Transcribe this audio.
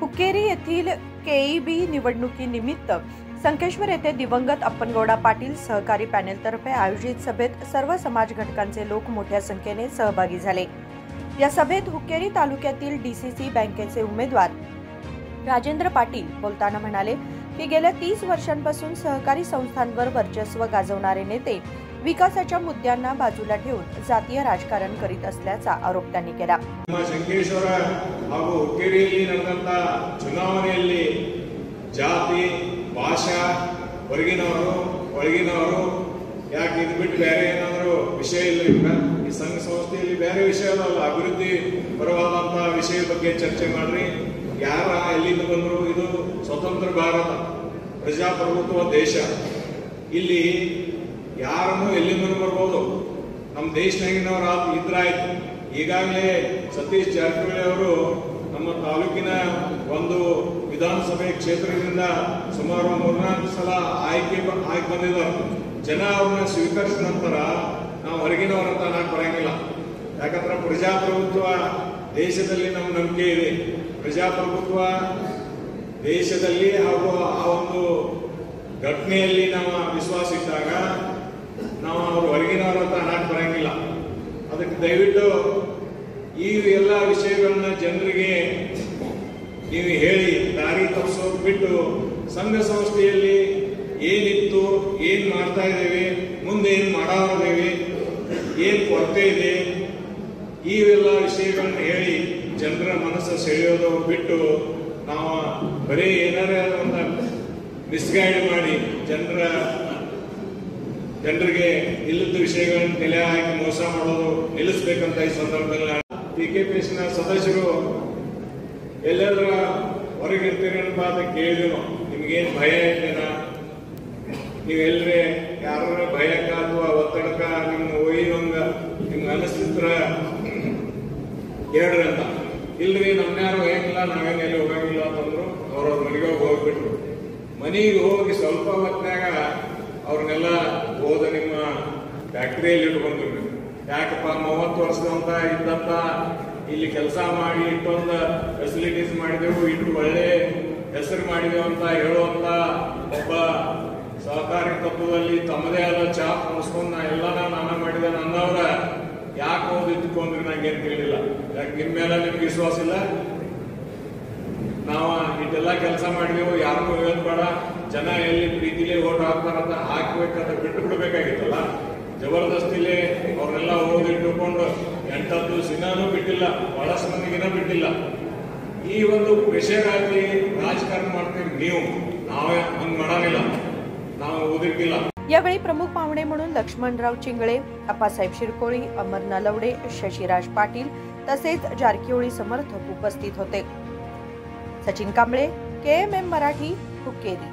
हुक्केरी येथील केईबी निवडणुकीनिमित्त संकेश्वर येथे दिवंगत अप्पनगौडा पाटील सहकारी पॅनेलतर्फे आयोजित सभेत सर्व समाज घटकांचे लोक मोठ्या संख्येने सहभागी झाले। या सभेत हुक्केरी तालुक्यातील डीसीसी बँकेचे उमेदवार राजेंद्र पाटील बोलताना म्हणाले की गेल्या 30 वर्षांपासून सहकारी संस्थांवर वर्चस्व गाजवणारे नेते विकासाच्या मुद्द्यांना बाजूला ठेवून जातीय राजकारण करीत असल्याचा आरोप त्यांनी केला। ಸಂಕೇಶ್ವರ ಹಾಗೂ ಹುಕ್ಕೇರಿಯಲ್ಲಿ ನಡೆದಂತ ಚುನಾವಣೆಯಲ್ಲಿ ಜಾತಿ ಭಾಷಾ ಹೊರಗಿನವರು ಒಳಗಿನವರು ಯಾಕೆ ಇದು ಬಿಟ್ಟು ಬೇರೆ ಏನಾದರೂ ವಿಷಯ ಇಲ್ಲ। ಈಗ ಈ ಸಂಘ ಸಂಸ್ಥೆಯಲ್ಲಿ ಬೇರೆ ವಿಷಯ ಅಲ್ಲ, ಅಭಿವೃದ್ಧಿ ಪರವಾದಂತ ವಿಷಯ ಬಗ್ಗೆ ಚರ್ಚೆ ಮಾಡ್ರಿ। ಯಾರ ಎಲ್ಲಿಂದ ಬಂದ್ರು, ಇದು ಸ್ವತಂತ್ರ ಭಾರತ ಪ್ರಜಾಪ್ರಭುತ್ವ ದೇಶ, ಇಲ್ಲಿ ಯಾರನ್ನು ಎಲ್ಲಿಂದ ಬರ್ಬೋದು, ನಮ್ಮ ದೇಶನಾಗಿನವರ ಇದ್ರಾಯ್ತು। ಈಗಾಗಲೇ ಸತೀಶ್ ಜಾರಕಿಹೊಳಿ ಅವರು ನಮ್ಮ ತಾಲೂಕಿನ ಒಂದು ವಿಧಾನಸಭೆ ಕ್ಷೇತ್ರದಿಂದ ಸುಮಾರು 3-4 ಸಲ ಆಯ್ಕೆ ಬಂದಿದ್ದಾರೆ। ಜನ ಅವ್ರನ್ನ ಸ್ವೀಕರಿಸಿದ ನಂತರ ನಾವು ಹೊರಗಿನವರಂತ ಅನ್ನಕ್ಕೆ ಬರಂಗಿಲ್ಲ। ಯಾಕಂದ್ರೆ ಪ್ರಜಾಪ್ರಭುತ್ವ ದೇಶದಲ್ಲಿ ನಮ್ಮ ನಂಬಿಕೆ ಇದೆ। ಪ್ರಜಾಪ್ರಭುತ್ವ ದೇಶದಲ್ಲಿ ಹಾಗೂ ಆ ಒಂದು ಘಟನೆಯಲ್ಲಿ ನಾವು ವಿಶ್ವಾಸ ಇಟ್ಟಾಗ ನಾವು ಅವ್ರು ಹೊರಗಿನವರಂತ ಅನ್ನಕ್ಕೆ ಬರಂಗಿಲ್ಲ। ಅದಕ್ಕೆ ದಯವಿಟ್ಟು ಈ ಎಲ್ಲ ವಿಷಯಗಳನ್ನ ಜನರಿಗೆ ನೀವು ಹೇಳಿ ದಾರಿ ತಪ್ಪಿಸೋದು ಬಿಟ್ಟು ಸಂಘ ಸಂಸ್ಥೆಯಲ್ಲಿ ಏನಿತ್ತು, ಏನ್ ಮಾಡ್ತಾ ಇದ್ದೇವೆ, ಮುಂದೆ ಏನ್ ಮಾಡಾದೇವೆ, ಏನ್ ಕೊರತೆ ಇದೆ, ಇವೆಲ್ಲ ವಿಷಯಗಳನ್ನ ಹೇಳಿ ಜನರ ಮನಸ್ಸು ಸೆಳೆಯೋದು ಬಿಟ್ಟು ನಾವು ಬರೀ ಏನಾರ ಒಂದು ಮಿಸ್ಗೈಡ್ ಮಾಡಿ ಜನರಿಗೆ ಇಲ್ಲದ ವಿಷಯಗಳನ್ನು ತಲೆ ಹಾಕಿ ಮೋಸ ಮಾಡೋದು ನಿಲ್ಲಿಸಬೇಕಂತ ಈ ಸಂದರ್ಭದಲ್ಲಿ ಪಿಕೆಪಿಎಸ್ನ ಸದಸ್ಯರು ಎಲ್ಲೆಲ್ಲರ ಹೊರಗಿರ್ತೀರಪ್ಪ ಅಂತ ಕೇಳಿದ್ರು। ನಿಮ್ಗೇನ್ ಭಯ ಇದ್ದೇನಾ, ನೀವೆಲ್ಲರೇ ಯಾರ ಭಯಕ್ಕ ಅಥವಾ ಒತ್ತಡಕ್ಕ ನಿಮ್ಮ ಒಯ್ಯುವಂಗ ನಿಮ್ಗೆ ಅನಿಸ್ತಿದ್ರ ಹೇಳ್ರಿ ಅಂತ। ಇಲ್ರಿ ನಮ್ನ್ಯಾರು ಹೋಗಂಗಿಲ್ಲ, ನಾವೇನು ಎಲ್ಲಿ ಹೋಗಂಗಿಲ್ಲ ಅಂತಂದ್ರು। ಅವ್ರವ್ರ ಮನೆಗೆ ಹೋಗ್ಬಿಟ್ರು। ಮನೆಗೆ ಹೋಗಿ ಸ್ವಲ್ಪ ಹೊತ್ತಿನಾಗ ಅವ್ರನ್ನೆಲ್ಲ ಹೋದ ನಿಮ್ಮ ಫ್ಯಾಕ್ಟ್ರಿಯಲ್ಲಿ ಇಟ್ಕೊಂಡ್ರು। ಯಾಕಪ್ಪ 30 ವರ್ಷದಂತ ಇದ್ದಂತ ಇಲ್ಲಿ ಕೆಲಸ ಮಾಡಿ ಇಷ್ಟೊಂದು ಫೆಸಿಲಿಟೀಸ್ ಮಾಡಿದೆವು, ಇಟ್ಟು ಒಳ್ಳೆ ಹೆಸರು ಮಾಡಿದೆವು ಅಂತ ಹೇಳುವಂತ ಒಬ್ಬ ಸಹಕಾರಿ ತತ್ವದಲ್ಲಿ ತಮ್ಮದೇ ಆದ ಚಾಪ್ ಮುಗಿಸ್ಕೊಂಡು ಎಲ್ಲ ನಾನು ಮಾಡಿದ ನನ್ನವರ ಯಾಕೆ ಹೋದ್ ಇಟ್ಕೊಂಡ್ರಿ ನಂಗೇನು ತಿಳಿಲಿಲ್ಲ। ಯಾಕೆ ನಿಮ್ಮ ಮೇಲೆ ನಿಮ್ಗೆ ವಿಶ್ವಾಸ ಇಲ್ಲ? ನಾವು ಇಟ್ಟೆಲ್ಲ ಕೆಲಸ ಮಾಡಿದೆವು, ಯಾರಿಗೂ ಹೇಳ್ಬೇಡ, ಜನ ಎಲ್ಲಿ ಪ್ರೀತಿಲೇ ಓಟ್ ಹಾಕ್ತಾರಂತ ಹಾಕ್ಬೇಕಂತ ಬಿಟ್ಟು ಬಿಡ್ಬೇಕಾಗಿತ್ತಲ್ಲ। ಜಬರ್ದಸ್ತಿಲೇ ಅವ್ರನ್ನೆಲ್ಲ ಓದಿಟ್ಟುಕೊಂಡು 8-10 ದಿನಾನೂ ಬಿಟ್ಟಿಲ್ಲ, ಬಹಳಷ್ಟು ಮಂದಿಗಿನ ಬಿಟ್ಟಿಲ್ಲ। ಈ ಒಂದು ವಿಷಯವಾಗಿ ರಾಜಕಾರಣ ಮಾಡ್ತೀವಿ ನೀವು, ನಾವೇ ಹಂಗ್ ಮಾಡಾನಿಲ್ಲ, ನಾವು ಓದಿರ್ಕಿಲ್ಲ। यावेळी प्रमुख पाहुणे म्हणून लक्ष्मणराव चिंगळे, अप्पासाहेब शिरकोळी, अमर नलवडे, शशिराज पाटील तसेच जारकिहोळी समर्थक उपस्थित होते। सचिन कांबळे, KMM मराठी, हुक्केरी।